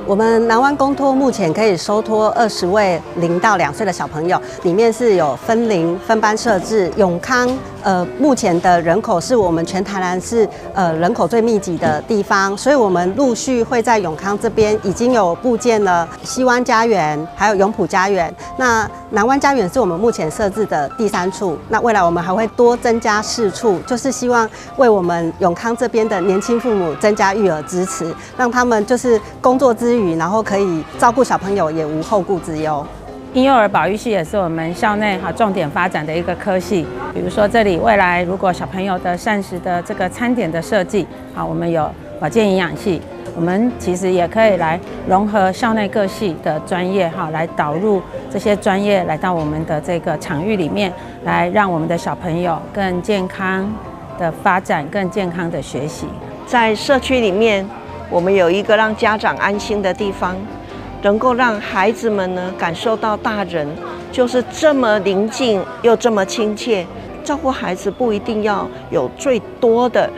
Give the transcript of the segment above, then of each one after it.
我們南灣公托目前可以收托20位0到2歲的小朋友，裡面是有分齡分班設置。永康目前的人口是我們全台南市人口最密集的地方，所以我們陸續會在永康這邊已經有布建了西灣家園，還有永埔家園。那南灣家園是我們目前設置的第3處，那未來我們還會多增加4處，就是希望為我們永康這邊的年輕父母增加育兒支持，讓他們就是工作之餘，然後可以照顧小朋友，也無後顧之憂。嬰幼兒保育系也是我們校內重點發展的一個科系。比如說，這裡未來如果小朋友的膳食的这個餐點的設計，我們有保健營養系，我們其實也可以來融合校內各系的專業，來導入這些專業來到我們的這個場域裡面，來讓我們的小朋友更健康的發展，更健康的學習。在社區裡面，我們有一個讓家長安心的地方，能夠讓孩子們呢感受到大人就是這麼鄰近又這麼親切。照顧孩子不一定要有最多的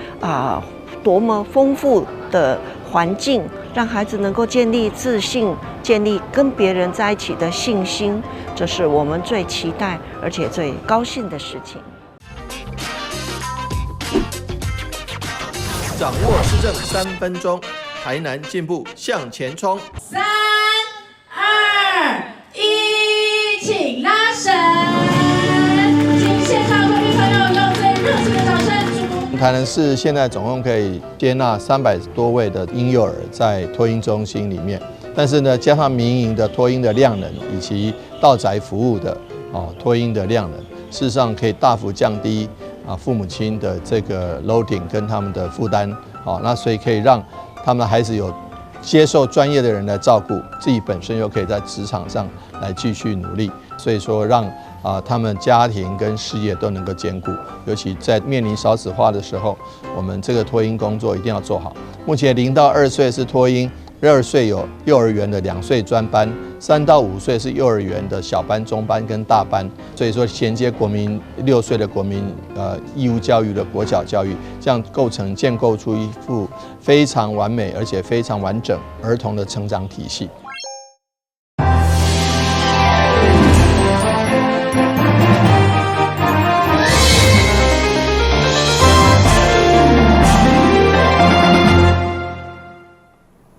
多麼豐富的環境，讓孩子能夠建立自信，建立跟別人在一起的信心，這是我們最期待而且最高興的事情。掌握施政3分鐘，台南進步向前衝。3、2、1，請拉繩。請現場各位朋友用最熱情的掌聲。台南市現在總共可以接納300多位的嬰幼兒在托嬰中心裡面，但是呢，加上民營的托嬰的量能以及到宅服務的托嬰的量能，事實上可以大幅降低父母親的這個 loading 跟他們的負擔，那所以可以讓他們的孩子有接受專業的人來照顧，自己本身又可以在職場上來繼續努力，所以說讓他們家庭跟事業都能夠兼顧，尤其在面臨少子化的時候，我們這個托嬰工作一定要做好。目前0到2歲是托嬰，2歲有幼兒園的2歲專班，3到5歲是幼兒園的小班、中班跟大班，所以說銜接國民6歲的國民義務教育的國小教育，這樣建構出一副非常完美而且非常完整兒童的成長體系。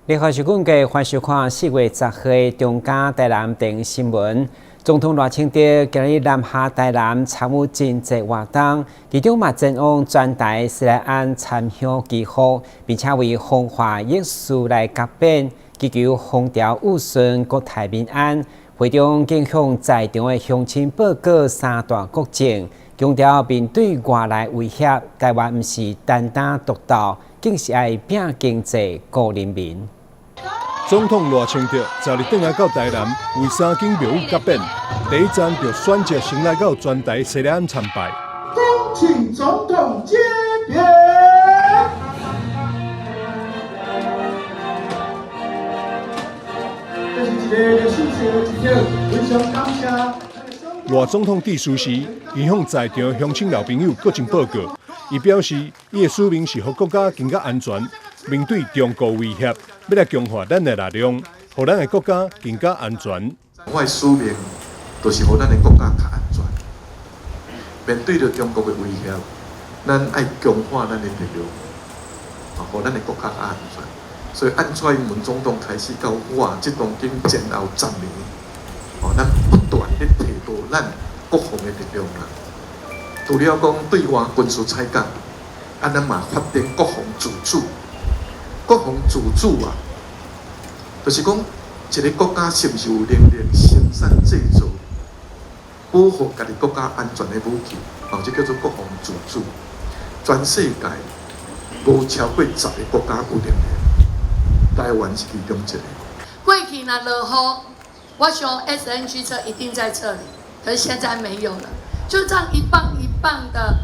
聯合收看嘅歡收看4月10日中嘉台南電影新聞。總統賴清德今日南下台南參與真濟活動，其中嘛前往全台西來庵參香祈福，並且為風化疫事來甲變，祈求風調雨順、國泰民安。會中敬向在場嘅鄉親報告3大國情，強調面對外來威脅，台灣唔是單打獨鬥，更是愛拼經濟、顧人民。總統賴清德昨日轉來到台南，為3間廟宇甲變，第一站就選擇先來到全台西來庵參拜。恭請總統接見。賴總統致辭時，伊向在場鄉親老朋友各種報告，伊表示，伊的使命是讓國家更加安全。面對中國威脅，要來強化咱的力量，讓咱的國家更加安全。我的使命就是讓咱的國家較安全。面對着中國的威脅，咱愛強化咱的力量，讓咱的國家較安全。所以，按蔡英文總統開始到我這當今前後10年，咱不斷地提高咱國防的力量啦。除了講對外軍事採購，咱嘛發展國防自主。國防自主就是講一個國家是不是有能力生產製造保護家己國家安全的武器，這叫做國防自主。全世界無超過10個國家有能力，台灣是其中一個。過去呢落雨，我想 SNG 車一定在這裡，可是現在沒有了，就這樣一棒一棒的。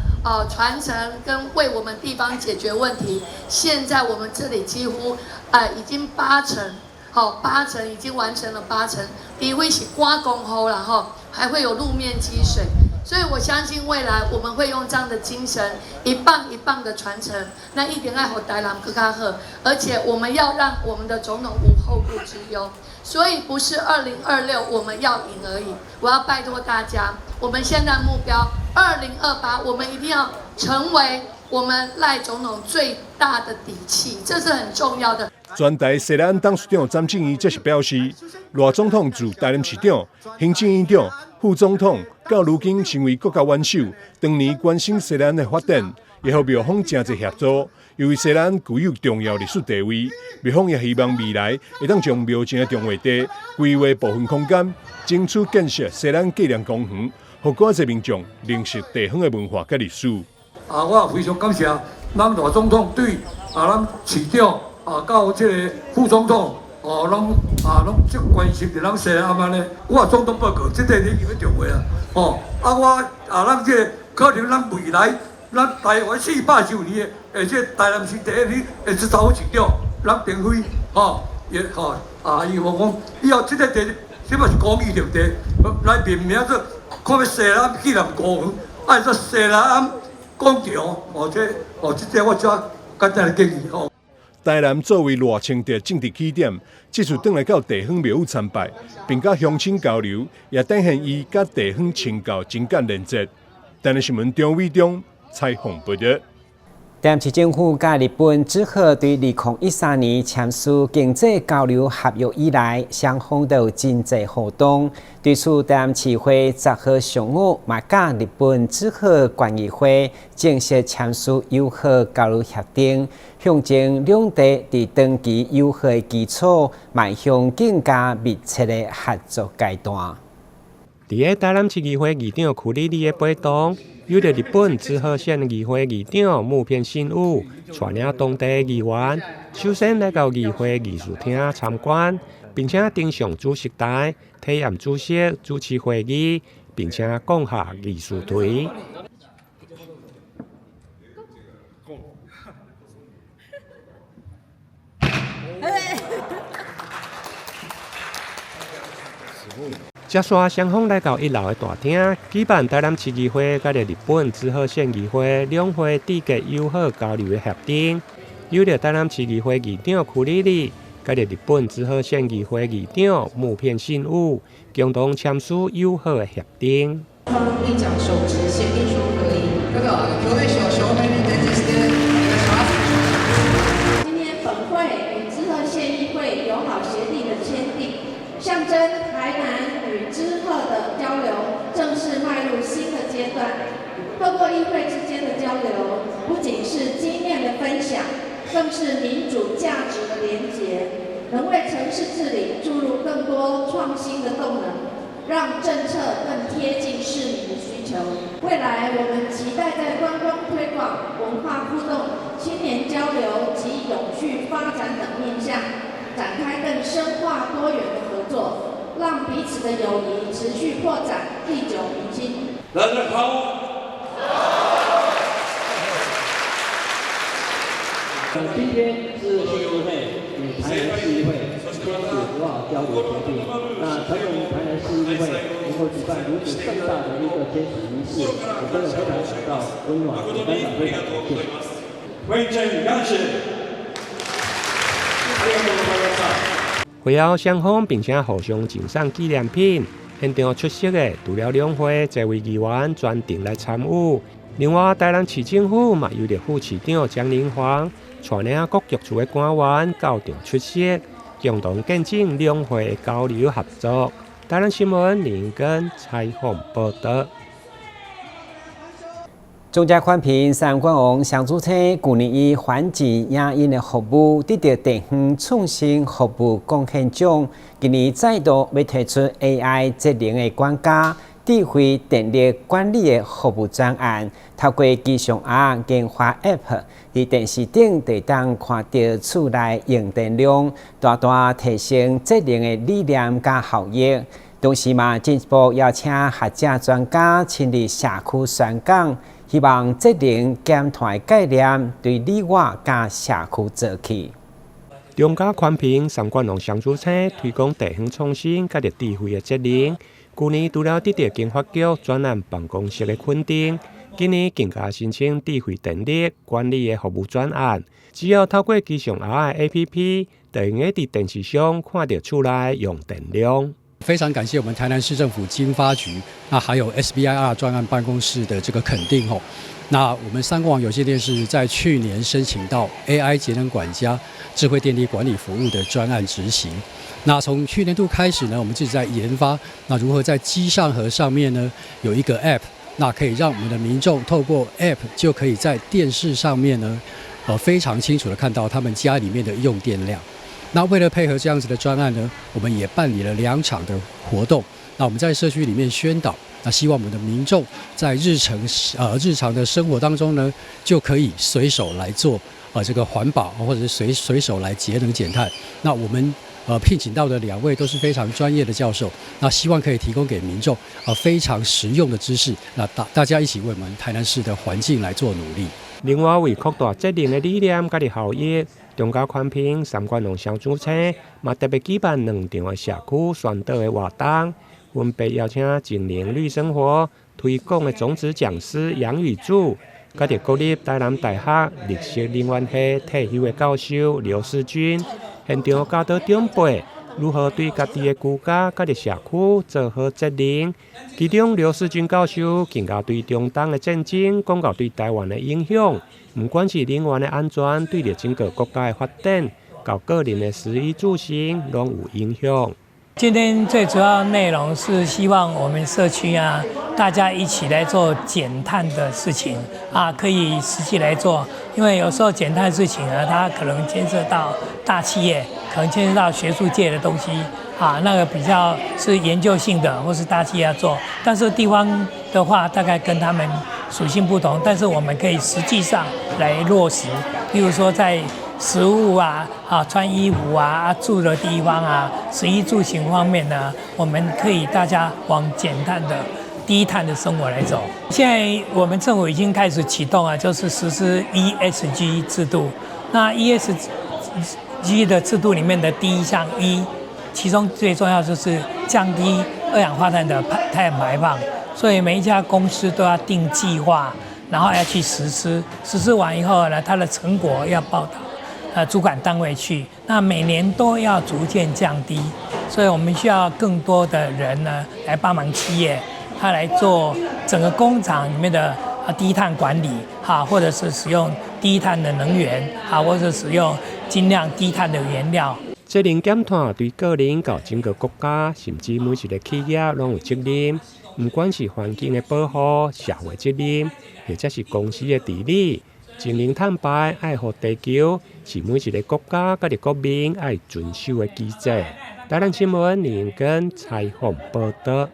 傳承跟為我們地方解決問題，現在我們這裡幾乎已經8成，8成已經完成了8成。第一位是刮公後然後還會有路面積水，所以我相信未來我們會用這樣的精神，一棒一棒的傳承，那一定愛和台南更加好，而且我們要讓我們的總統無後顧之憂。所以不是2026我們要贏而已，我要拜託大家，我們現在目標2028，我們一定要成為我們賴總統最大的底氣，這是很重要的。全台西南董事長詹正義則是表示，賴總統自台南市長、行政院長、副總統到如今成為國家元首，當年關心西南的發展，也和廟方真濟合作。由於西南具有重要歷史地位，廟方也希望未來會當將廟前的重劃地規劃部分空間，爭取建設西南紀念公園，讓更多民眾認識地方的文化和歷史。我非常感謝咱賴總統對咱市長到這個副總統攏即關心着咱西南安尼。我總統報告，這個你已經重劃啊！咱這個可能咱未來咱台灣440年的，這台南市第一年的執照市長，咱並非也希望講以後這個地，這嘛是公益綠地，來命名做看要西南紀念公園，按照西南廣場，這個我只簡單的建議。台南作為賴清德政治起點，這次轉來到地方廟宇參拜，並甲鄉親交流，也展現伊甲地方親教情感連接。台南新聞張偉忠採訪報道。台南市政府甲日本只好對2013年簽署經濟交流合約以來，雙方都有真濟互動。對此，台南市會10號上午嘛甲日本只好關議會正式簽署友好交流協定，象徵兩地佇長期友好的基礎，邁向更加密切的合作階段。在台南市議會議長區里里的陪同，有着日本只好縣議會議長木片信武，帶領當地議員首先來到議會議事廳參觀，並且登上主席台，體驗主席主持會議，並且講下議事題。接續雙方來到1樓的大廳，舉辦台南市議會甲日本只好縣議會兩會締結友好交流的協定，有着台南市議會議長區里里甲日本只好縣議會議長木片信武共同簽署友好的協定。議長手持協定書可以。今天本會與知賀縣議會友好協定的簽訂，象徵台南與知賀的交流正式邁入新的階段。透過議會之間的交流，不僅是經驗的分享，更是民主價值的連結，能為城市治理注入更多創新的動能，讓政策更貼近市民的需求。未來我們期待在觀光推廣、文化互動、青年交流及永續發展等面向，展開更深化多元的合作，讓彼此的友誼持續擴展，歷久彌新。大家好。今天是縣議會與台南市議會簽署友好交流協定。那成為台南市議會能夠舉辦如此盛大的一個簽署儀式，我真的非常感到溫暖，也非常非常感謝。非常感謝。會後雙方並且互相贈送紀念品。現場出席的除了兩會這位議員專程來參與，另外台南市政府嘛有着副市長江寧煌帶領各局處的官員到場出席，共同見證兩會交流合作。台南新聞林英根採訪報道。中嘉寬頻三冠王上主車去年以環境影音的服務得到地方創新服務貢獻獎，今年再度要推出 AI 節能的管家、智慧電力管理的服務專案，透過機上盒研發 App， 在電視頂就當看到厝內用電量，大大提升節能的理念加效益。同時嘛，進一步邀請學者專家親歷社區宣講。希望節能減碳概念對你我加社區做起。中嘉寬頻三冠王上主車推廣地方創新，甲着智慧的節能，去年除了得到經發局專案辦公室的肯定，今年更加申請智慧電力管理的服務專案。只要透過機上後的 APP， 就用在電視上看到厝內用電量。非常感謝我們台南市政府經發局，那還有 SBIR 專案辦公室的這個肯定哦。那我們三光網有線電視在去年申請到 AI 節能管家智慧電力管理服務的專案執行。那從去年度開始呢，我們一直在研發，那如何在機上盒上面呢有一個 App， 那可以讓我們的民眾透過 App 就可以在電視上面呢，非常清楚的看到他們家裡面的用電量。那為了配合這樣子的專案呢，我們也辦理了2場的活動。那我們在社區裡面宣導，那希望我們的民眾在日常的生活當中呢，就可以隨手來做這個環保，或者是隨手來節能減碳。那我們聘請到的2位都是非常專業的教授，那希望可以提供給民眾非常實用的知識。那大家一起為我們台南市的環境來做努力。另外，為擴大節能的理念甲效益，中高寬屏3觀農小組車嘛特別舉辦2場的社區宣導的活動，分別邀請精靈綠生活推廣的種子講師楊宇柱，甲着國立台南大學歷史人文系退休的教授劉世軍，現場教導長輩如何對家己的居家、甲着社區做好節能。其中，劉世軍教授更加對中東的戰爭講到對台灣的影響，不管是能源的安全，對着整個國家的發展，到個人的食衣住行，攏有影響。今天最主要內容是希望我們社區大家一起來做減碳的事情可以實際來做。因為有時候減碳的事情它可能牽涉到大企業，可能牽涉到學術界的東西那個比較是研究性的，或是大企業要做。但是地方的話，大概跟他們屬性不同，但是我們可以實際上來落實。比如說在食物穿衣服住的地方食衣住行方面呢，我們可以大家往減碳的低碳的生活來走。現在我們政府已經開始啟動就是實施 ESG 制度。那 ESG 的制度裡面的第一項其中最重要就是降低二氧化碳的碳排放。所以每一家公司都要定計劃，然後要去實施。實施完以後呢，它的成果要報導主管單位去，那每年都要逐漸降低，所以我們需要更多的人呢來幫忙企業，他來做整個工廠裡面的低碳管理，或者是使用低碳的能源，或者使用盡量低碳的原料。節能減碳對個人到整個國家，甚至每一個企業攏有責任，不管是環境的保護、社會責任，或者是公司的治理。節能碳排愛護地球，是每一個國家甲個國民愛遵守的機制。台南新聞林永根採訪報道。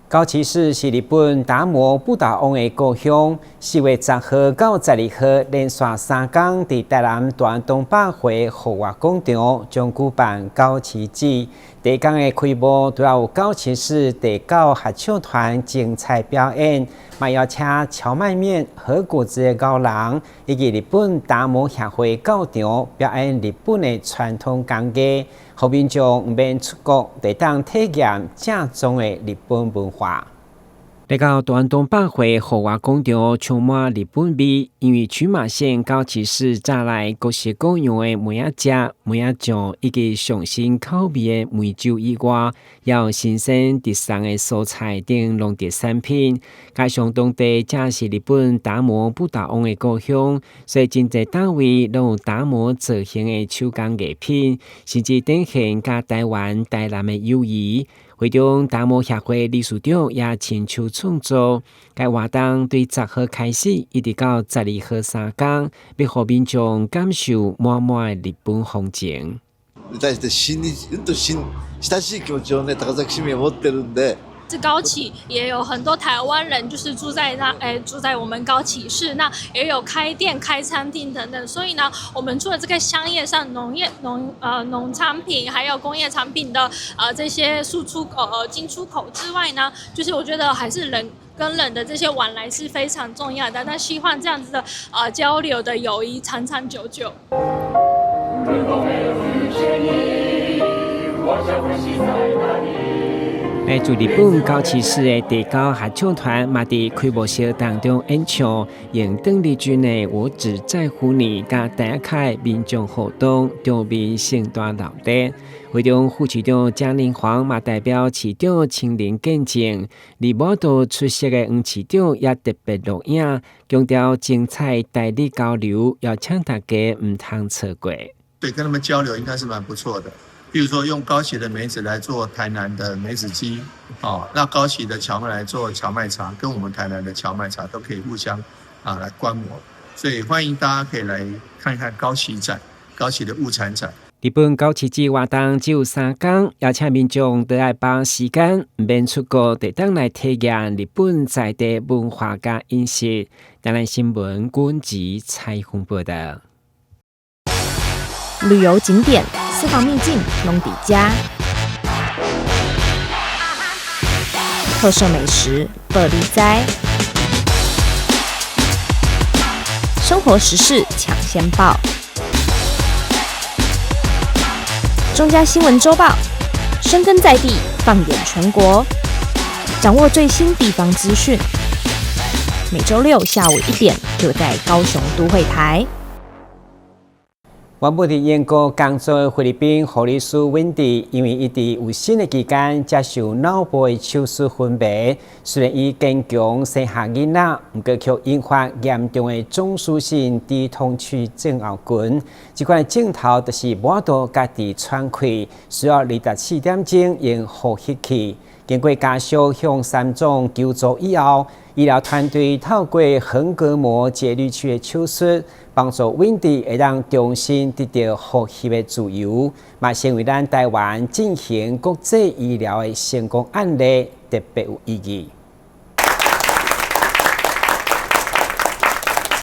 高崎市是日本達摩不倒翁的故鄉。4月10號到12號連續3天，在台南大安東百貨豪華廣場將舉辦高崎節。第一天的開幕，都有高崎市第9合唱團精彩表演，還邀請蕎麥麵、和果子的高人，以及日本達摩協會教場表演日本的傳統工藝，讓民眾不免出國，會當體驗正宗的日本文化。來到大安東百貨豪華廣場，充滿日本味，因為群馬縣高崎市早來各式各樣的梅仔汁、梅仔醬以及上新口味的梅酒以外，也有新鮮特產的蔬菜等農特產品。加上當地正是日本達摩不倒翁的故鄉，所以真濟單位都有達摩造型的手工藝品，甚至展現甲台灣、台南的友誼。會中達摩協會理事長也親手創作，該活動對10號開始，一直到12號3天，要讓民眾感受滿滿的日本風情。親しい気持ちをね、高崎市民持ってるんで。是高崎也有很多台灣人，就是住在我們高崎市，那也有開店、開餐廳等等。所以呢，我們除了這個商業上農產品，還有工業產品的這些輸出口、進出口之外呢，就是我覺得還是人跟人的這些往來是非常重要的。那希望這樣子的交流的友誼長長久久。如果沒有遇見你，我將會是在哪裡？來自日本高崎市的地高合唱團，嘛佇開幕式當中演唱，用鄧麗君的《我只在乎你》甲第一屆民眾活動，場面盛大鬧熱。會中副市長蔣玲煌嘛代表市長親臨見證，而舞蹈出席的黃市長也特別錄影，強調精彩代理交流，邀請大家唔通錯過。對，跟他們交流應該是蠻不錯的。比如說用高崎的梅子來做台南的梅子雞，那高崎的蕎麥來做蕎麥茶，跟我們台南的蕎麥茶都可以互相來觀摩，所以歡迎大家可以來看一看高崎展，高崎的物產展。日本高崎節活動只有3天，邀請民眾都愛把時間免出國，特登來體驗日本在地文化甲飲食。台南新聞阮吉採訪報道。旅遊景點、私房秘境攏底家，特色美食百里栽，生活時事搶先報。中嘉新聞週報，深耕在地，放眼全國，掌握最新地方資訊。每週6下午1點，就在高雄都會台。原本佇英國工作的菲律賓護理師 Wendy， 因為伊佇有生的期間接受腦部的手術分娩，雖然伊堅強生下囡仔，不過卻引發嚴重的中樞性低通氣症候群。這款症頭就是無法家己喘氣，需要24點鐘用呼吸器。經過家屬向3總求助以後，醫療團隊透過橫膈膜節律器的手術，幫助 Wendy 會讓重新得到呼吸的自由，嘛成為咱台灣進行國際醫療的成功案例，特別有意義。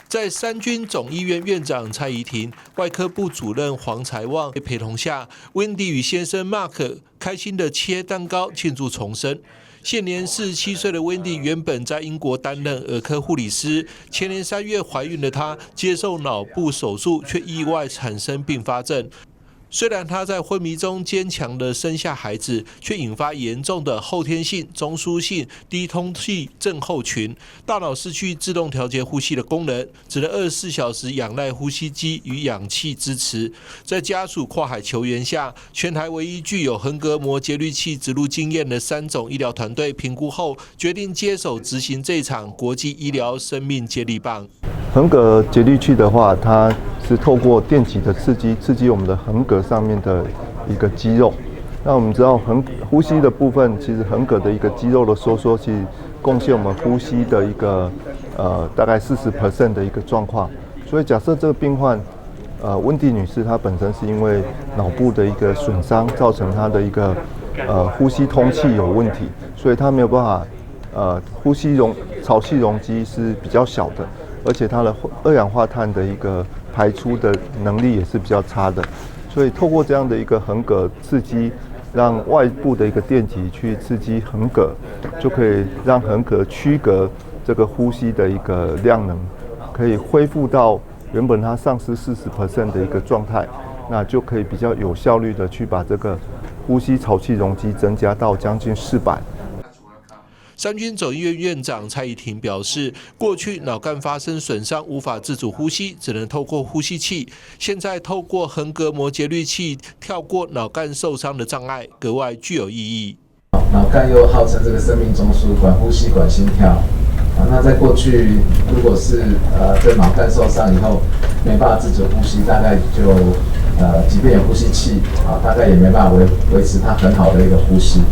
在三軍總醫院院長蔡宜婷、外科部主任黃才旺的陪同下，溫迪與先生 Mark 開心地切蛋糕慶祝重生。現年47歲的溫迪原本在英國擔任兒科護理師，前年3月懷孕的她接受腦部手術，卻意外產生併發症。雖然她在昏迷中堅強地生下孩子，卻引發嚴重的後天性中樞性低通氣症候群，大腦失去自動調節呼吸的功能，只能24小時仰賴呼吸機與氧氣支持。在家屬跨海求援下，全台唯一具有橫膈膜節律器植入經驗的3總醫療團隊評估後，決定接手執行這場國際醫療生命接力棒。橫膈節律器的話，它是透過電極的刺激我們的橫膈上面的一個肌肉。那我們知道呼吸的部分，其實橫膈的一個肌肉的收縮，其實貢獻我們呼吸的一個大概40% 的一個狀況。所以假設這個病患溫蒂女士，她本身是因為腦部的一個損傷，造成她的一個呼吸通氣有問題，所以她沒有辦法呼吸潮氣容積是比較小的。而且它的二氧化碳的一個排出的能力也是比較差的，所以透過這樣的一個橫膈刺激，讓外部的一個電極去刺激橫膈，就可以讓橫膈區隔這個呼吸的一個量能，可以恢復到原本它喪失40% 的一個狀態，那就可以比較有效率的去把這個呼吸潮氣容積增加到將近400。三軍總醫院院長蔡宜婷表示，過去腦幹發生損傷無法自主呼吸，只能透過呼吸器。現在透過橫膈膜節律器跳過腦幹受傷的障礙，格外具有意義。腦幹又號稱這個生命中樞，管呼吸、管心跳。那在過去，如果是這腦幹受傷以後沒辦法自主呼吸，大概就即便有呼吸器大概也沒辦法維持它很好的一個呼吸。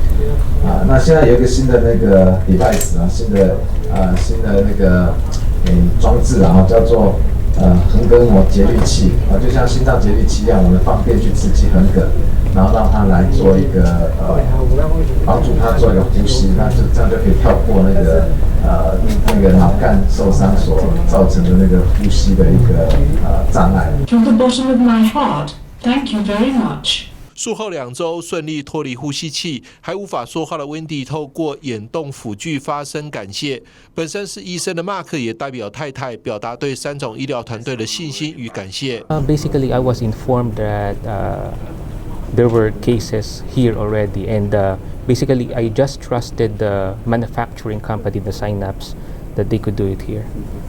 那現在有一個新的那個 device 新的那個裝置叫做橫膈膜節律器就像心臟節律器一樣，我們方便去刺激橫膈，然後讓它來做一個幫助它做一個呼吸，那就這樣就可以跳過那個腦幹受傷所造成的那個呼吸的一個障礙。From the bottom of my heart, thank you very much. 術後2週順利脫離呼吸器，還無法說話的溫迪透過眼動輔具發聲感謝。本身是醫生的 Mark 也代表太太表達對3總醫療團隊的信心與感謝。Basically, I was informed that there were cases here already, and basically I just trusted the manufacturing company, the Synapse, that they could do it here.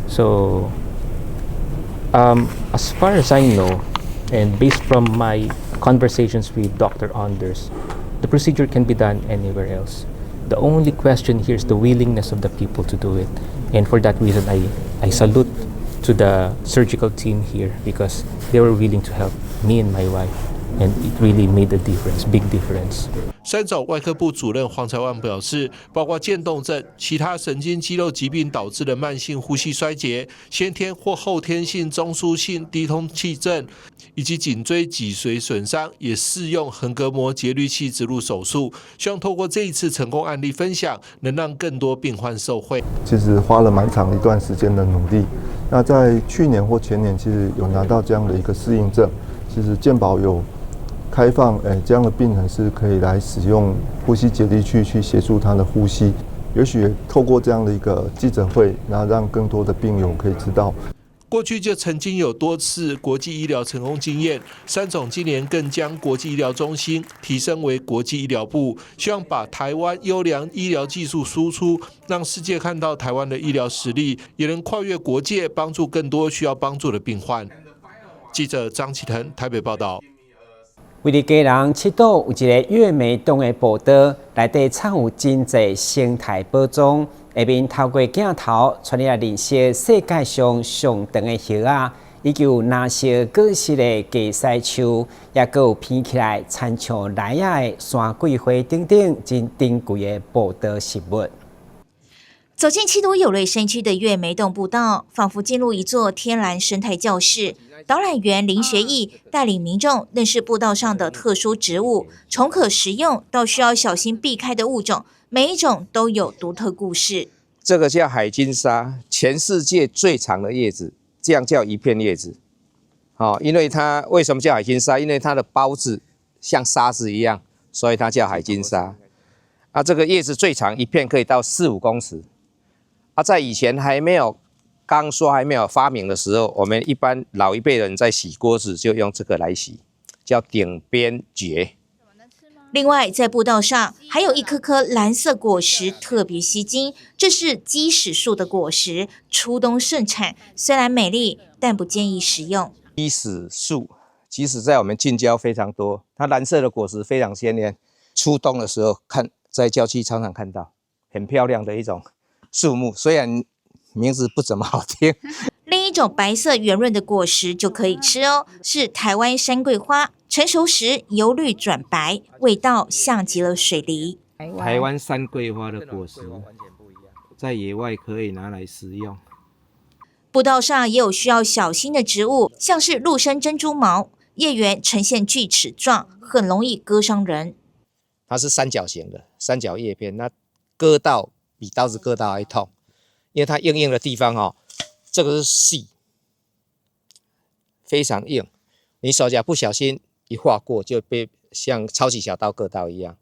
So as far as I know, and based from my conversations with Dr. Anders, the procedure can be done anywhere else. The only question here is the willingness of the people to do it. And for that reason, I salute to the surgical team here because they were willing to help me and my wife. And it really made a difference, big difference. 三总外科部主任黄才万表示，包括渐冻症、其他神经肌肉疾病导致的慢性呼吸衰竭、先天或后天性中枢性低通气症，以及頸椎脊髓損傷，也適用橫膈膜節律器植入手術。希望透過這一次成功案例分享，能讓更多病患受惠。其實花了蠻長一段時間的努力。那在去年或前年，其實有拿到這樣的一個適應症，其實健保有開放，這樣的病人是可以來使用呼吸節律器去協助他的呼吸。也許透過這樣的一個記者會，那讓更多的病友可以知道。過去就曾經有多次國際醫療成功經驗，三總今年更將國際醫療中心提升為國際醫療部，希望把台灣優良醫療技術輸出，讓世界看到台灣的醫療實力，也能跨越國界，幫助更多需要幫助的病患。記者張啟騰台北報道。為了家人七島有一個月眉洞的步道，內底藏有真濟生態寶藏。下面透過鏡頭傳嚟認識世界上上長的葉仔，以及有藍色果實的雞屎樹，也閣有偏起來親像來仔的山桂花等等真珍貴的步道實物。走進七堵有類山區的月眉洞步道，仿佛進入一座天然生態教室。導覽員林學義帶領民眾認識步道上的特殊植物，從可食用到需要小心避開的物種，每一種都有獨特故事。這個叫海金沙，全世界最長的葉子，這樣叫一片葉子。因為它為什麼叫海金沙？因為它的孢子像沙子一樣，所以它叫海金沙。這個葉子最長，一片可以到4-5公尺。在以前剛說還沒有發明的時候，我們一般老一輩人在洗鍋子就用這個來洗，叫頂邊蕨。另外，在步道上還有一顆顆藍色果實，特別吸睛。這是雞屎樹的果實，初冬盛產，雖然美麗，但不建議食用。雞屎樹其實在我們近郊非常多，它藍色的果實非常鮮豔，初冬的時候在郊區常常看到，很漂亮的一種樹木，雖然名字不怎麼好聽。另一種白色圓潤的果實就可以吃哦，是台灣山桂花，成熟時由綠轉白，味道像極了水梨。台灣山桂花的果實在野外可以拿來食用。步道上也有需要小心的植物，像是陸生珍珠毛，葉緣呈現鋸齒狀，很容易割傷人。它是三角形的，三角葉片，那割到比刀子割到還痛，因為它硬硬的地方這個是細，非常硬，你手腳不小心一劃過，就被像超級小刀割到一樣。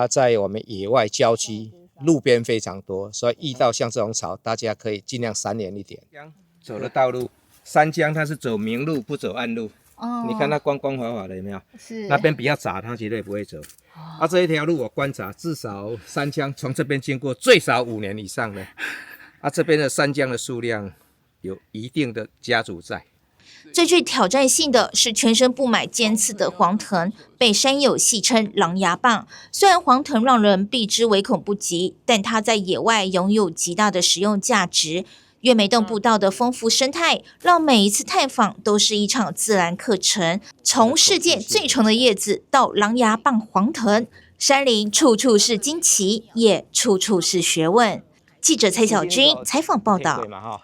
在我們野外郊區，路邊非常多，所以遇到像這種草，大家可以盡量閃遠一點。走的道路，山羌它是走明路不走暗路。你看它光光滑滑的，有沒有？是。那邊比較雜，它絕對不會走。這一條路我觀察，至少山羌從這邊經過最少5年以上了。這邊的山羌的數量有一定的家族在。最具挑戰性的是全身布滿尖刺的黃藤，被山友戲稱狼牙棒。雖然黃藤讓人避之唯恐不及，但它在野外擁有極大的實用價值。月眉洞步道的豐富生態，讓每一次探訪都是一場自然課程。從世界最長的葉子到狼牙棒黃藤，山林處處是驚奇，也處處是學問。記者蔡小軍採訪報道。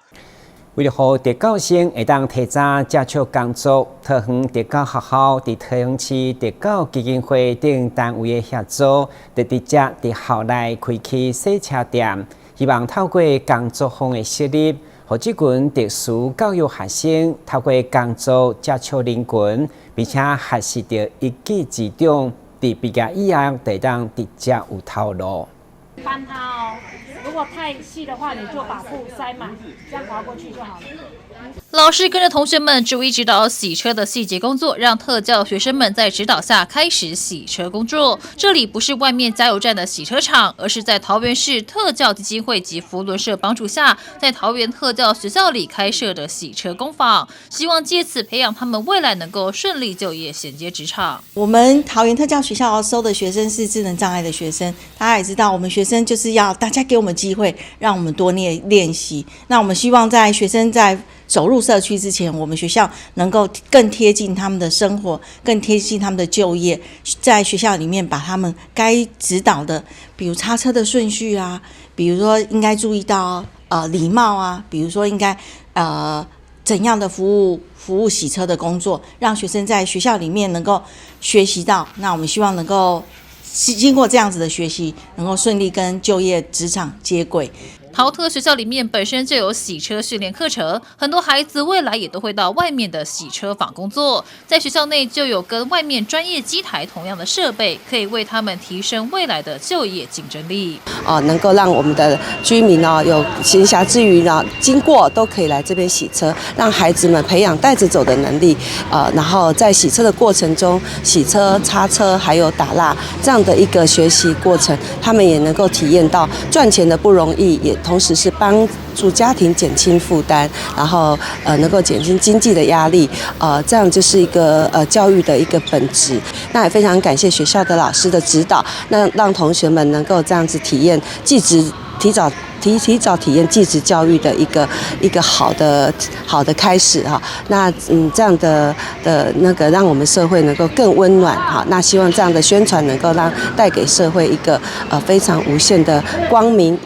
為了讓特教生會當提早接觸工作，桃園特教學校在桃園市特教基金會等單位的協助，直接在校內開啟洗車店，希望透過工作坊的設立，讓這群特殊教育學生透過工作接觸人群，並且學習到一技之長，在畢業以後會當直接有頭路。翻它哦，如果太細的話，你就把布塞滿，這樣滑過去就好了。老師跟着同學們逐一指導洗車的細節工作，讓特教學生們在指導下開始洗車工作。這裡不是外面加油站的洗車場，而是在桃園市特教基金會及扶輪社幫助下，在桃園特教學校裡開設的洗車工坊，希望借此培養他們未來能夠順利就業，銜接職場。我們桃園特教學校收的學生是智能障礙的學生，大家也知道，我們學生就是要大家給我們機會，讓我們多練習。那我們希望在學生在走入社區之前，我們學校能夠更貼近他們的生活，更貼近他們的就業，在學校裡面把他們該指導的，比如擦車的順序啊，比如說應該注意到禮貌啊，比如說應該怎樣的服務洗車的工作，讓學生在學校裡面能夠學習到。那我們希望能夠經過這樣子的學習，能夠順利跟就業職場接軌。桃特學校裡面本身就有洗車訓練課程，很多孩子未來也都會到外面的洗車坊工作。在學校內就有跟外面專業機台同樣的設備，可以為他們提升未來的就業競爭力。能夠讓我們的居民有閒暇之餘經過都可以來這邊洗車，讓孩子們培養帶着走的能力。然後在洗車的過程中，洗車、擦車還有打蠟這樣的一個學習過程，他們也能夠體驗到賺錢的不容易，也同時是幫助家庭減輕負擔，然後能夠減輕經濟的壓力，這樣就是一個教育的一個本質。那也非常感謝學校的老師的指導，那讓同學們能夠這樣子體驗技職，提早體驗技職教育的一個好的開始哈。那這樣的那個讓我們社會能夠更溫暖哈。那希望這樣的宣傳能夠帶給社會一個非常無限的光明，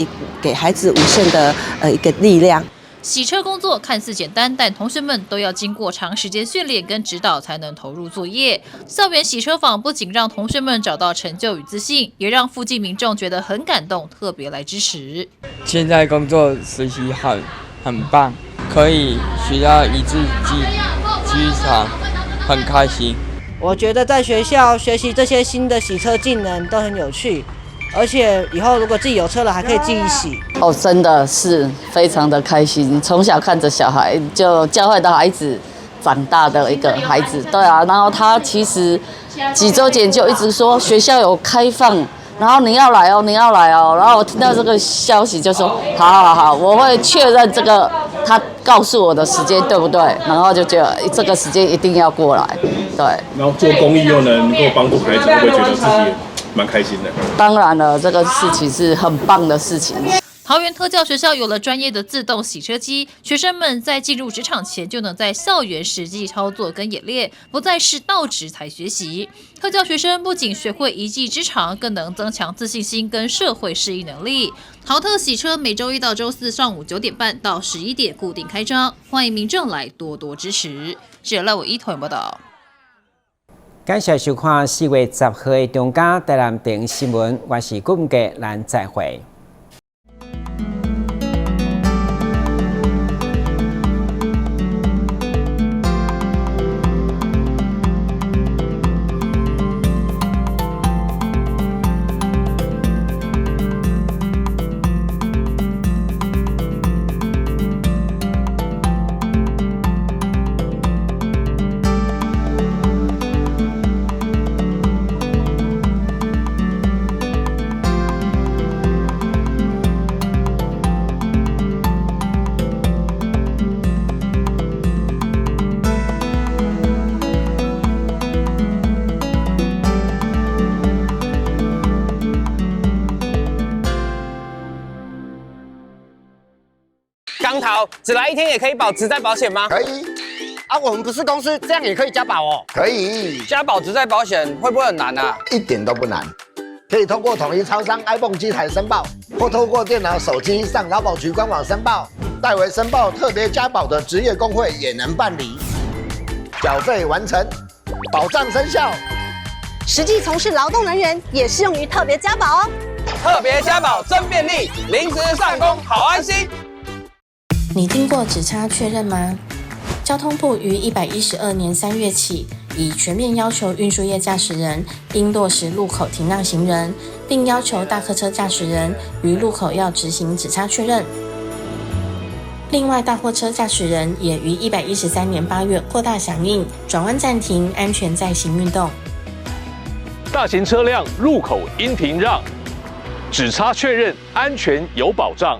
給孩子無限的一個力量。洗車工作看似簡單，但同學們都要經過長時間訓練跟指導才能投入作業。校園洗車坊不僅讓同學們找到成就與自信，也讓附近民眾覺得很感動，特別來支持。現在工作實習很棒，可以學到一技之長，很開心。我覺得在學校學習這些新的洗車技能都很有趣。而且以後如果自己有車了，還可以自己洗。真的是非常的開心。從小看着小孩，就教會到孩子長大的一個孩子。對啊，然後他其實幾週前就一直說學校有開放，然後你要來哦，你要來哦。然後我聽到這個消息就說，好，我會確認這個他告訴我的時間對不對？然後就覺得這個時間一定要過來。對。然後做公益又能夠幫助孩子，會覺得自己蠻開心的。當然了，這個事情是很棒的事情。桃園特教學校有了專業的自動洗車機，學生們在進入職場前就能在校園實際操作跟演練，不再是到職才學習。特教學生不僅學會一技之長，更能增強自信心跟社會適應能力。桃特洗車每週一到週四上午9點半到11點固定開張，歡迎民眾來多多支持。記者賴偉一團報道。感謝收看4月10號中嘉台南電新聞，我是顧文傑，咱再會。刚桃只来1天也可以保职災保險嗎？可以。我們不是公司，這樣也可以加保哦。可以。加保職災保險會不會很難啊？一點都不難，可以通過統一超商 iPhone 機台申報，或透過電腦、手機上勞保局官網申報。代為申報特別加保的職業工會也能辦理。繳費完成，保障生效。實際從事勞動人員也適用於特別加保哦。特別加保真便利，臨時上工好安心。你聽過指差確認嗎？交通部於112年3月起，已全面要求運輸業駕駛人應落實路口停讓行人，並要求大客車駕駛人於路口要執行指差確認。另外，大貨車駕駛人也於113年8月擴大響應，轉彎暫停，安全再行運動。大型車輛入口應停讓，只差確認安全有保障。